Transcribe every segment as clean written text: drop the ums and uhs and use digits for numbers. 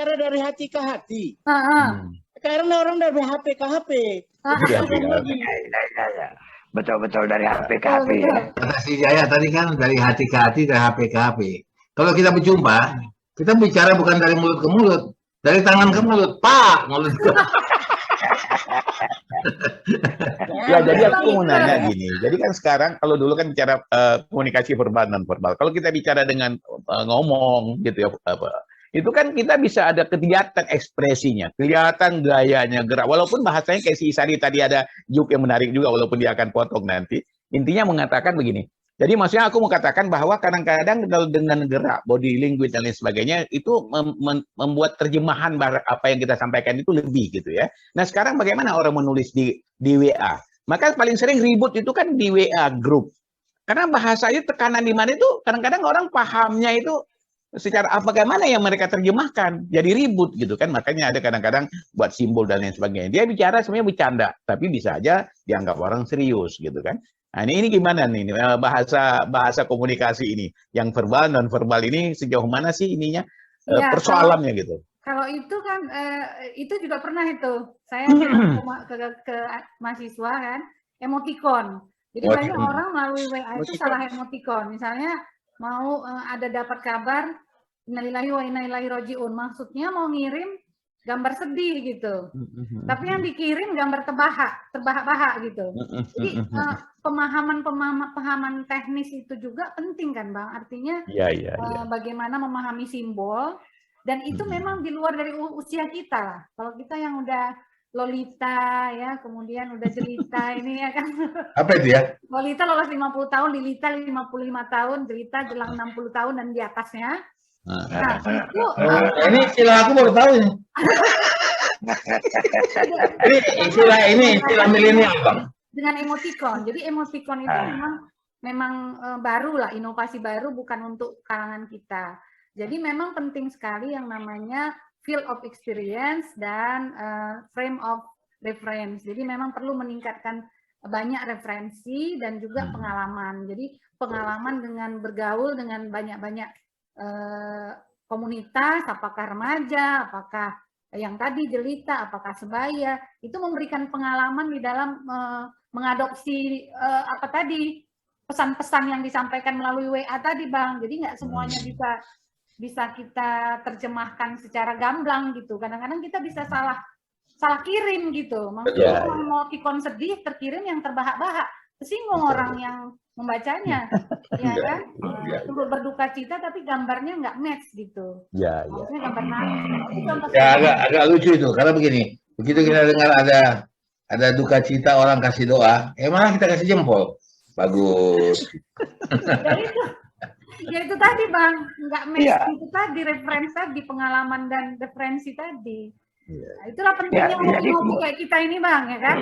bicara dari hati ke hati. Karena orang dari HP ke HP. Ya. Betul-betul dari HP ke HP ya. Kata si Jaya tadi kan dari hati ke hati, dari HP ke HP. Kalau kita berjumpa, kita bicara bukan dari mulut ke mulut, dari tangan ke mulut, Pak, mulut ke. Ya, jadi aku mau nanya gini. Jadi kan sekarang kalau dulu kan bicara komunikasi verbal non verbal. Kalau kita bicara dengan ngomong gitu ya, itu kan kita bisa ada kegiatan ekspresinya, kelihatan gayanya, gerak. Walaupun bahasanya kayak si Isari tadi ada juk yang menarik juga, walaupun dia akan potong nanti. Intinya mengatakan begini. Jadi maksudnya aku mau katakan bahwa kadang-kadang dengan gerak, body language dan lain sebagainya itu membuat terjemahan apa yang kita sampaikan itu lebih gitu ya. Nah sekarang bagaimana orang menulis di WA? Maka paling sering ribut itu kan di WA group. Karena bahasanya tekanan di mana itu kadang-kadang orang pahamnya itu secara bagaimana yang mereka terjemahkan jadi ribut gitu kan. Makanya ada kadang-kadang buat simbol dan lain sebagainya. Dia bicara sebenarnya bercanda, tapi bisa aja dianggap orang serius gitu kan. Nah, ini gimana nih bahasa komunikasi ini yang verbal non verbal ini sejauh mana sih ininya persoalannya gitu? Kalau itu kan itu juga pernah itu saya ke mahasiswa kan emoticon. Jadi banyak orang melalui WA itu salah emoticon. Misalnya mau ada dapat kabar innalillahi wa inna ilaihi rajiun, maksudnya mau ngirim gambar sedih gitu. Tapi yang dikirim gambar terbahak-bahak gitu. Jadi pemahaman teknis itu juga penting kan Bang. Artinya bagaimana memahami simbol dan itu memang di luar dari usia kita lah. Kalau kita yang udah Lolita ya, kemudian udah Jelita ini ya kan. Apa itu ya? Lolita lolos 50 tahun, Lilita 55 tahun, Jelita jelang 60 tahun dan di atasnya. Nah, itu ini istilah aku baru tahu ini. Ini istilah milenial, Bang. Dengan emoticon. Jadi emoticon itu memang baru lah, inovasi baru bukan untuk kalangan kita. Jadi memang penting sekali yang namanya field of experience dan frame of reference. Jadi memang perlu meningkatkan banyak referensi dan juga pengalaman. Jadi pengalaman dengan bergaul dengan banyak-banyak komunitas, apakah remaja, apakah yang tadi Jelita, apakah sebaya, itu memberikan pengalaman di dalam mengadopsi apa tadi pesan-pesan yang disampaikan melalui WA tadi Bang. Jadi nggak semuanya bisa kita terjemahkan secara gamblang gitu. Kadang-kadang kita bisa salah kirim gitu. Maksudnya emoticon sedih terkirim yang terbahak-bahak, tersinggung orang yang membacanya, ya kan? Turut berduka cita tapi gambarnya nggak match gitu. Maksudnya gambar nangis. Ya agak lucu itu karena begini, begitu kita dengar ada duka cita orang kasih doa, malah kita kasih jempol, bagus. Ya itu tadi Bang, nggak match itu tadi referensi tadi, pengalaman dan referensi tadi. Nah, itulah pentingnya ngopi-ngopi kayak kita ini Bang, ya kan?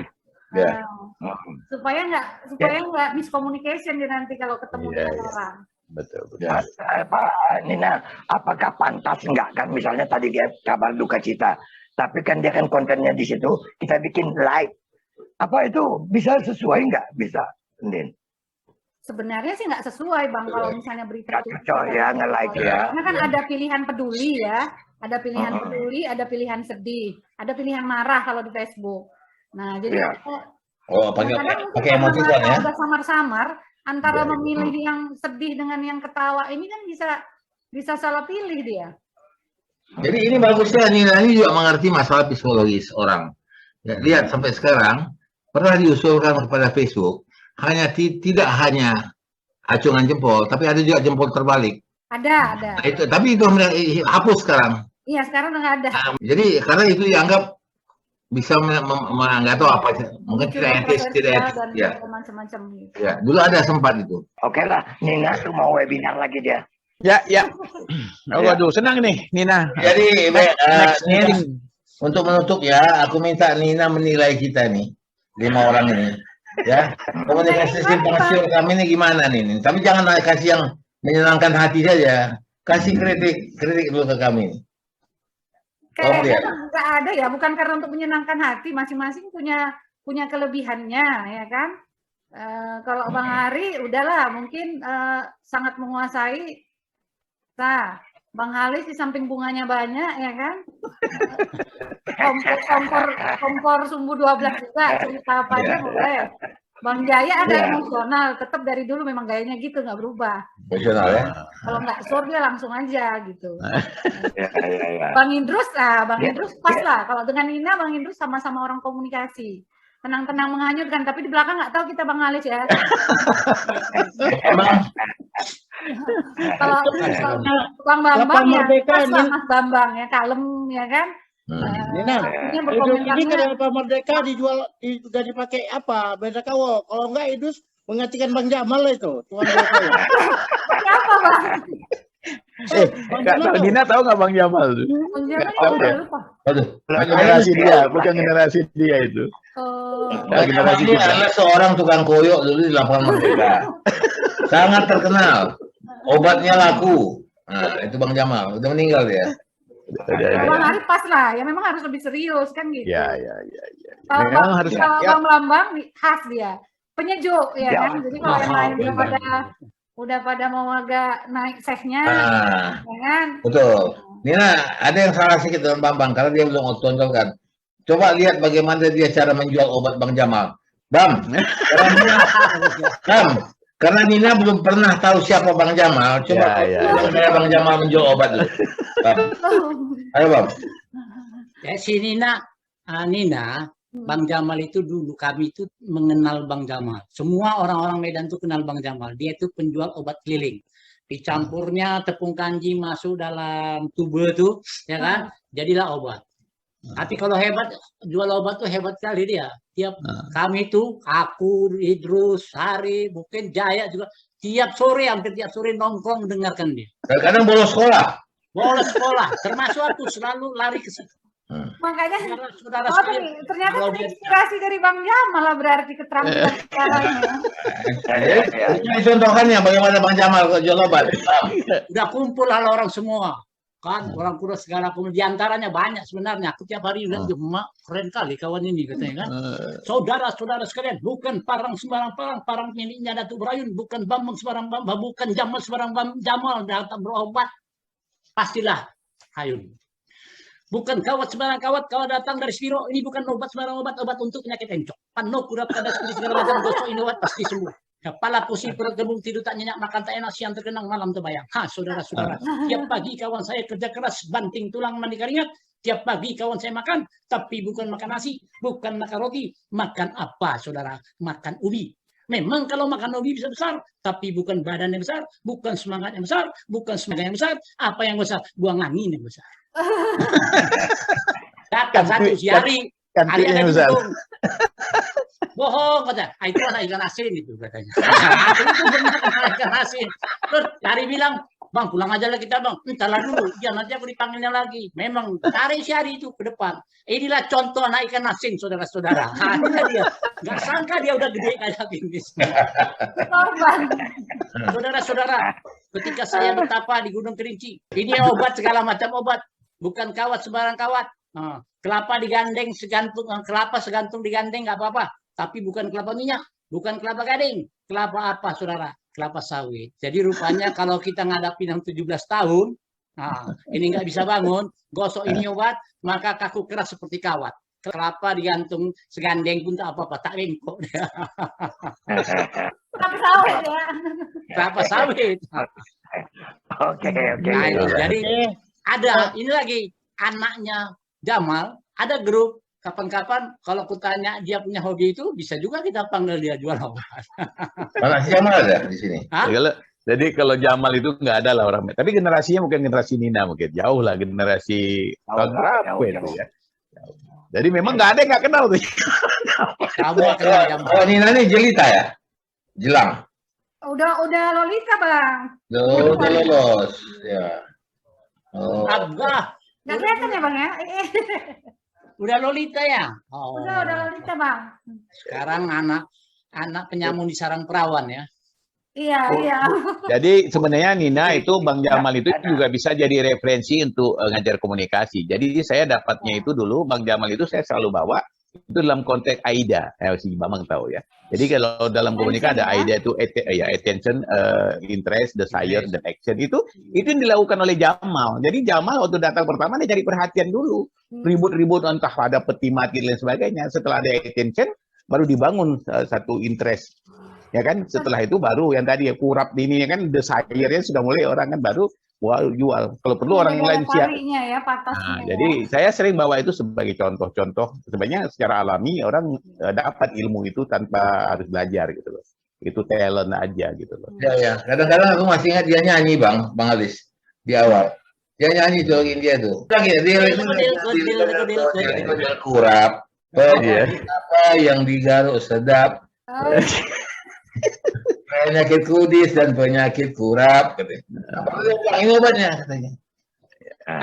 Supaya nggak miscommunication nanti kalau ketemu dengan orang. Betul. Pak Nina, apakah pantas enggak kan misalnya tadi dia kabar duka cita, tapi kan dia kan kontennya di situ kita bikin live, apa itu bisa sesuai nggak? Bisa, Nin? Sebenarnya sih nggak sesuai Bang kalau misalnya berita itu. Ya nge-like ya. Karena kan ada pilihan peduli ya, ada pilihan peduli, ada pilihan sedih, ada pilihan marah kalau di Facebook. Nah jadi pakai emoticon ya. Udah samar-samar antara memilih yang sedih dengan yang ketawa ini kan bisa salah pilih dia. Jadi ini bagusnya Nina ini juga mengerti masalah psikologis orang. Ya, lihat sampai sekarang pernah diusulkan kepada Facebook tidak hanya acungan jempol, tapi ada juga jempol terbalik. Ada. Nah, tapi itu hapus sekarang. Iya sekarang nggak ada. Jadi karena itu dianggap bisa nggak tahu apa, mungkin tidak etis ya. Macam-macam gitu. Ya, dulu ada sempat itu. Oke lah, Nina tuh mau webinar lagi dia. Ya. Waduh, senang nih Nina. Jadi untuk menutup ya, aku minta Nina menilai kita nih 5 orang ini. Ya, komunikasi simpang siur kami ini gimana nih? Tapi jangan kasih yang menyenangkan hati saja. Kasih kritik dulu ke kami. Kayaknya nggak ada ya, bukan karena untuk menyenangkan hati, masing-masing punya kelebihannya, ya kan? Kalau Bang Ari, udahlah, mungkin sangat menguasai Bang Halis di samping bunganya banyak, ya kan? Kompor sumbu 12 juga, cerita apa aja boleh. Bang Jaya ada emosional, tetap dari dulu memang gayanya gitu, nggak berubah. Emosional ya. Kalau nggak sur dia langsung aja gitu. Ya. Bang Idrus pas lah. Kalau dengan Nina, Bang Idrus sama-sama orang komunikasi. Tenang-tenang menghanyutkan, tapi di belakang nggak tahu kita Bang Halis ya. Emang Kalau Bang Bambang ya, pas lah Mas Bambang ya, kalem ya kan. Nina, Idrus ini kenapa Merdeka dijual, sudah dipakai apa? Beda kawo. Kalau enggak Idrus menggantikan Bang Jamal itu. Tuan Jokowi. Siapa Bang? Nina tahu nggak Bang Jamal? Bang Jamal Tahu udah ya? lupa. Generasi dia, bukan generasi dia itu. Generasi dia adalah seorang tukang koyok dulu di lapangan Merdeka. Sangat terkenal. Obatnya laku. Nah, itu Bang Jamal. Udah meninggal dia. Bang Ari pas lah, ya memang harus lebih serius kan gitu. Ya. Kalau Memang harus Bang Lambang khas dia, penyejuk ya kan. Jadi kalau yang lain udah pada mau agak naik sehnya, ya kan. Betul. Nina, ada yang salah sedikit dengan Bambang karena dia belum tonjolkan. Coba lihat bagaimana dia cara menjual obat Bang Jamal. Karena Nina belum pernah tahu siapa Bang Jamal. Coba Bang Jamal menjual obat dulu. Ayo Bang. Ya, si Nina, Bang Jamal itu dulu kami itu mengenal Bang Jamal. Semua orang-orang Medan itu kenal Bang Jamal. Dia itu penjual obat keliling. Dicampurnya tepung kanji masuk dalam tubuh itu, ya kan? Jadilah obat. Tapi kalau hebat, jual obat tuh hebat kali dia. Kami tuh, aku, Idrus, Hari, mungkin Jaya juga, hampir tiap sore nongkrong mendengarkan dia. Kadang bolos sekolah. Bolos sekolah, termasuk aku selalu lari ke situ. Makanya, saudara ternyata terinspirasi dari Bang Jamal lah berarti keterampilan sekarangnya. Ini contohnya bagaimana Bang Jamal jual obat. Udah kumpul lah orang semua. Kan orang kuda segala di antaranya banyak sebenarnya. Aku tiap hari lihat mak keren kali kawan ini katanya kan. Saudara-saudara sekalian, bukan parang sembarang parang miliknya Datuk Brayun, bukan Bambang sembarang Bambang, bukan Jamal sembarang Jamal datang berobat. Pastilah Hayun. Bukan kawat sembarang kawat datang dari Spiro. Ini bukan obat sembarang obat untuk penyakit encok. Panok kurap kada segala macam gosok ini obat pasti sembuh. Kepala pusing, perut kembung, tidur tak nyenyak, makan tak enak, siang terkenang, malam terbayang. Saudara-saudara, tiap pagi kawan saya kerja keras, banting tulang mandi keringat. Tiap pagi kawan saya makan, tapi bukan makan nasi, bukan makan roti. Makan apa, saudara? Makan ubi. Memang kalau makan ubi bisa besar, tapi bukan badan yang besar, bukan semangat yang besar, bukan semangat yang besar. Apa yang besar? Buang angin yang besar. Datang satu si Hari ada di gunung. Bohong kata, itu anak ikan asin itu katanya. Itu benar ikan asin. Terus Hari bilang, Bang pulang aja lah kita Bang. Entarlah dulu, ya nanti aku dipanggilnya lagi. Memang tarik si Hari itu ke depan. Inilah contoh anak ikan asin saudara-saudara. Inilah dia. Gak sangka dia udah gede kayak gini. Saudara-saudara, ketika saya bertapa di Gunung Kerinci, ini obat segala macam obat. Bukan kawat sembarang kawat. Kelapa digandeng segantung, kelapa segantung digandeng nggak apa-apa. Tapi bukan kelapa minyak, bukan kelapa gading. Kelapa apa, saudara? Kelapa sawit. Jadi rupanya kalau kita ngadapin yang 17 tahun, ini nggak bisa bangun, gosok ini obat, maka kaku keras seperti kawat. Kelapa digantung segandeng pun tak apa-apa, tak bengkok. Kelapa sawit ya. Kelapa sawit. Oke. Nah, jadi ada, ini lagi, anaknya Jamal, ada grup. Kapan-kapan kalau aku tanya dia punya hobi itu, bisa juga kita panggil dia jual obat. Mana si Jamal ada di sini? Jadi kalau Jamal itu nggak ada lah orang. Tapi generasinya bukan generasi Nina mungkin. Jauh lah generasi berapa itu ya. Jadi memang nggak ada yang nggak kenal tuh. Kamu kenal Jamal. Oh Nina ini jelita ya? Jelang. Udah Lolita Bang. Udah lolos. Ya. Oh. Abah. Nggak kelihatan ya Bang ya? Udah Lolita ya? Oh. Udah Lolita Bang. Sekarang anak penyamun di sarang perawan ya. Iya. Jadi sebenarnya Nina itu Bang Jamal itu juga bisa jadi referensi untuk ngajar komunikasi. Jadi saya dapatnya itu dulu Bang Jamal itu saya selalu bawa Itu dalam konteks AIDA, si Bambang tahu ya. Jadi kalau dalam komunikasi ada AIDA itu attention, interest, desire, dan action itu yang dilakukan oleh Jamal. Jadi Jamal waktu datang pertama dia cari perhatian dulu, ribut-ribut entah ada peti mati dan sebagainya. Setelah ada attention, baru dibangun satu interest, ya kan? Setelah itu baru yang tadi ya kurap ini ya kan, desire-nya sudah mulai orang kan baru jual. Kalau perlu orang lain siap. Ya, patasnya, Jadi saya sering bawa itu sebagai contoh-contoh. Sebenarnya secara alami orang dapat ilmu itu tanpa harus belajar gitu loh. Itu talent aja gitu loh. Ya. Kadang-kadang aku masih ingat dia nyanyi Bang Alis di awal. Dia nyanyi tuh India tuh. Lagi dia kurap. Apa yang digaruk sedap. Penyakit kudis dan penyakit kurap katanya. Ini obatnya katanya.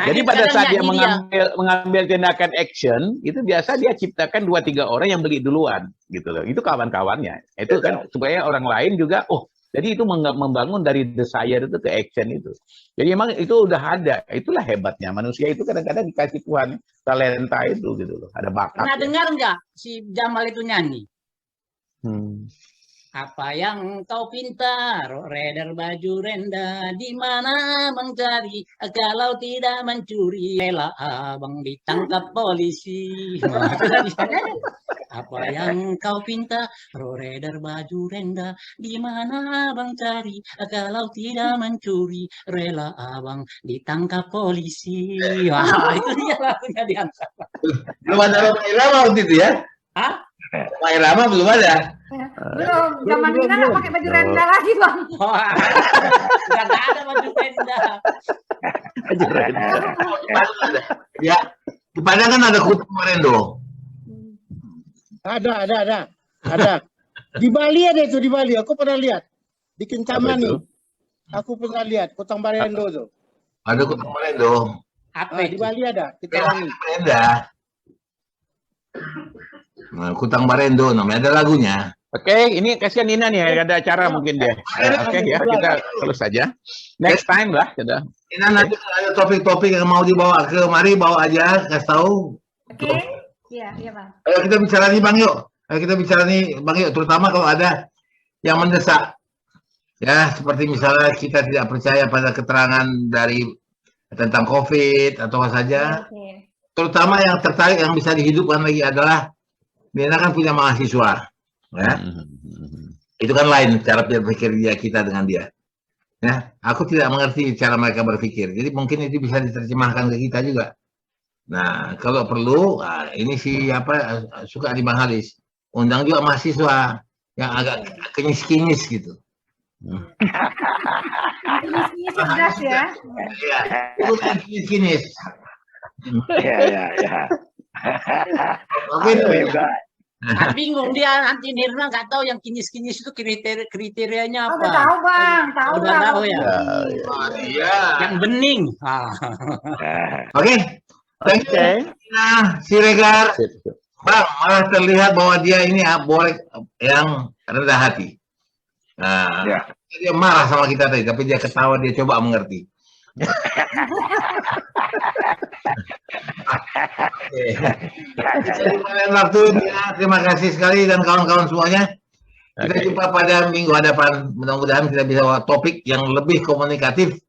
Jadi pada saat dia mengambil tindakan action, itu biasa dia ciptakan 2-3 orang yang beli duluan gitu loh. Itu kawan-kawannya. Itu kan supaya orang lain juga jadi itu membangun dari desire itu ke action itu. Jadi emang itu udah ada. Itulah hebatnya manusia itu kadang-kadang dikasih Tuhan talenta itu gitu loh. Ada bakat. Pernah dengar nggak si Jamal itu nyanyi? Hmm. Apa yang kau pinta, redar baju renda, di mana abang cari, kalau tidak mencuri, rela abang ditangkap polisi. Apa yang kau pinta, redar baju renda, di mana abang cari, kalau tidak mencuri, rela abang ditangkap polisi. Wah, itu dia lagunya diangkat. Belum ada Romai Rama waktu itu ya? Hah? Romai Rama belum ada. Belum, zaman Nina nggak pakai baju renda lagi Bang. Udah nggak ada baju renda. Ya, di Padang kan ada Kutang Marendo. Ada. Di Bali ada itu, di Bali. Aku pernah lihat. Di Kintamani. Aku pernah lihat Kutang Marendo tuh. Ada Kutang Marendo. Apa Di itu? Bali ada. Kintamani. Nah, Kutang Marendo namanya, ada lagunya. Oke, ini kasihan Nina nih, ada acara mungkin dia. Oke ya, kita terus saja. Next time lah, sudah. Ini nanti kalau ada topik-topik yang mau dibawa ke mari, bawa aja, kasih tahu. Oke. Iya Bang. Ayo kita bicara nih Bang yuk. Terutama kalau ada yang mendesak. Ya, seperti misalnya kita tidak percaya pada keterangan dari tentang COVID atau apa saja. Oke. Terutama yang tertarik yang bisa dihidupkan lagi adalah Nina kan punya mahasiswa. Ya. Itu kan lain cara berpikir kita dengan dia. Ya, aku tidak mengerti cara mereka berpikir. Jadi mungkin itu bisa diterjemahkan ke kita juga. Nah, kalau perlu, ini suka di Bang Halis. Undang juga mahasiswa yang agak kinyis-kinyis gitu. Kinyis cerdas ya. Iya, itu kan kinyis-kinyis. Ya. Oke, juga. Bingung dia, nanti Nirna nggak tahu yang kinyis-kinyis itu kriterianya Oh, apa. udah tahu Bang, Udah tahu ya. Iya. Yang bening. Oke. Thank you. Nah, Siregar. Bang, malah terlihat bahwa dia ini boleh yang rendah hati. Nah, dia marah sama kita tadi, tapi dia ketawa, dia coba mengerti. Terima kasih sekali dan kawan-kawan semuanya. Kita jumpa pada minggu hadapan. Mudah-mudahan kita bisa bawa topik yang lebih komunikatif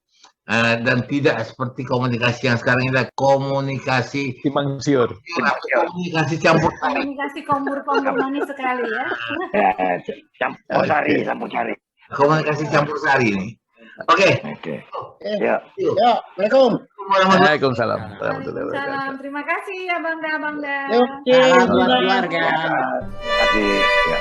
dan tidak seperti komunikasi yang sekarang ini, komunikasi Simpang siur. Komunikasi campur sari. Komunikasi kombur manis sekali ya. Campur sari. Komunikasi campur sari ini. Oke. Ya. Assalamualaikum. Waalaikumsalam warahmatullahi wabarakatuh. Salam, terima kasih ya Bang Da. Oke. Salam buat keluarga. Terima kasih. Ya.